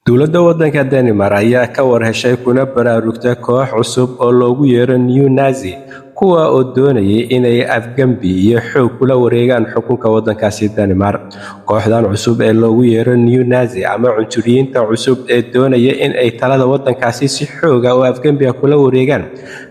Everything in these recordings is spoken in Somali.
dowladda waddanka Denmark ayaa ka warheshay kuna baraarugtay koox cusub oo loogu yeero New Nazi kuwa oo doonayay inay afgambi iyo xoog kula wareegaan xukunka waddankaasi Denmark. Kooxdan cusub ee loogu yeero New Nazi ama cunturiyiinta cusub ee doonaya in ay talada waddankaasi si xooga oo afgambi kula wareegaan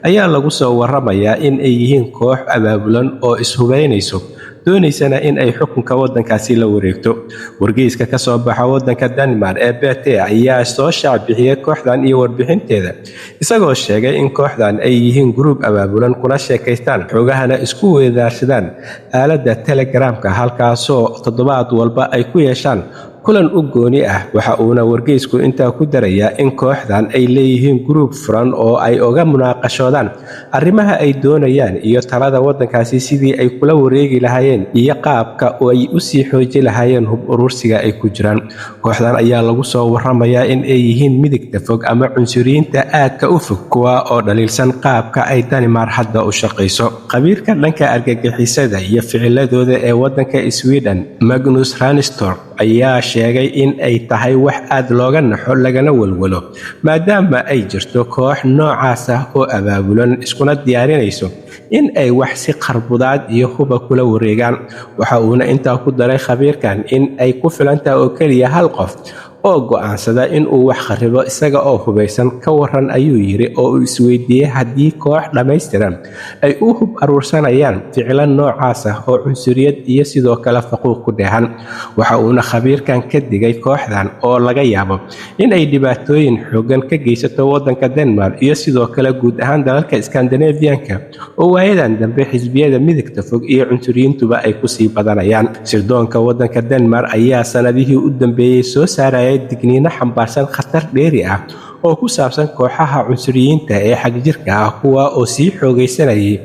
ayaa lagu soo waramayaa in ay yihiin koox abaabulan oo ishubeynayso doonaysana in ay xukunka waddankaasi la wareegto. Wargeyska ka soo baxa waddanka Denmark ee BT ayaa soo shaacbixiyay kooxdan iyo warbixinteeda isagoo sheegay in kooxdan ay yihiin group abaabulan kuna sheekaystaan xogahana isku weedaarsadaan aaladda Telegramka halkaasoo toddobaad walba ay ku yeeshaan kulan u gooni ah. Waxa uuna wargeysku intaa ku darayaa in kooxdan ay leeyihiin group furan oo ay uga munaaqashoodaan arrimaha ay doonayaan iyo talada waddankaasi sidii ay kula wareegi lahaayeen iyo qaabka ay u sii xoojin lahaayeen hub urursiga ay ku jiraan. Kooxdan ayaa lagu soo waramayaa in ay yihiin midigta fog ama cunsuriyiinta aadka u fog kuwa oo dhaliilsan qaabka ay Denmark hadda u shaqayso. Khabiirka dhanka argagixisada iyo ficiladooda ee waddanka Sweden Magnus Ranstorp ayaa sheegay in ay tahay wax aad looga naxo lagana walwalo maadaama ay jirto koox noocaas ah oo abaabulan iskuna diyaarinayso in ay wax si qarbudaad iyo huba kula wareegaan. Waxa uuna intaa ku daray khabiirkan in ay ku filantahay oo keliya hal qof oo go'aansada in uu wax kharibo isaga oo hubaysan ka waran ayuu yiri oo uu isweydiiyay haddii koox dhammaystiran ay u hub aruursanayaan ficilo noocaas ah oo cunsuriyad iyo sidoo kale faquuq ku dheehan. Waxa uuna khabiirkan ka digay kooxdan oo laga yaabo in ay dhibaatooyin xooggan ka geysato waddanka Denmark iyo sidoo kale guud ahaan dalalka Scandinavian-ka oo waayadan dambe xisbiyada midigta fog iyo cunsuriyiintuba ay ku sii badanayaan. Sirdoonka waddanka Denmark ayaa sanadihii u dambeeyay soo saarayay digniino xambaarsan khatar dheeri ah oo ku saabsan kooxaha cunsuriyiinta ee xagjirka ah kuwa oo sii xoogaysanayay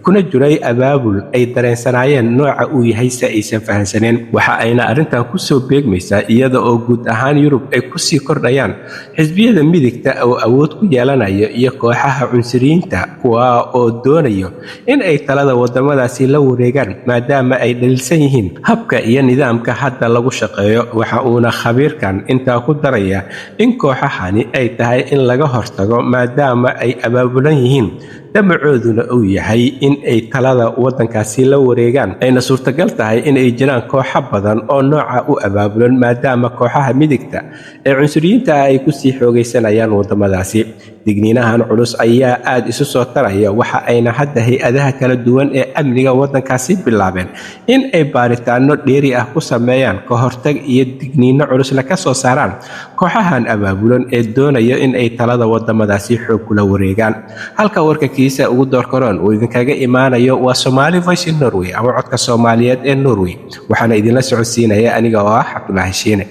kuna jiray abaabul ay dareensanaayeen nooca uu yahay si aysan fahansaneen. Waxa ayna arrintan ku soo beegmaysaa iyada oo guud ahaan Yurub ay ku sii kordhayaan xisbiyada midigta oo awood ku yeelanaya iyo kooxaha cunsuriyiinta kuwa oo doonayo in ay talada wadamadaasi la wareegaan maadaama ay dhaliilsan yihiin habka iyo nidaamka hadda lagu shaqeeyo. Waxa uuna khabiirkan intaa ku daraya in kooxahani ay tahay in laga hortago maadaama ay abaabulan yihiin damacooduna uu yahay in ay talada waddankaasi la wareegaan ayna suurtagal tahay in ay jiraan kooxo badan oo nooca u abaabulan maadaama kooxaha midigta ee cunsuriyiinta ay ku sii xoogaysanayaan wadamadaasi. Digniinahan culus ayaa aad isu soo taraya waxa ayna hadda hay-adaha kala duwan ee amniga waddankaasi bilaabeen in ay baaritaano dheeri ah ku sameeyaan ka hortag iyo digniino culusna ka soo saaraan kooxahan abaabulan ee doonaya in ay talada wadamadaasi xoog kula wareegaan. Halka warka kiisa ugu doorkaroon uu idinkaga imaanayo waa Somali Voice in Norway ama codka Soomaaliyeed ee Norway waxaana idinla socodsiinaya aniga oo ah Cabdulaahi Shiine.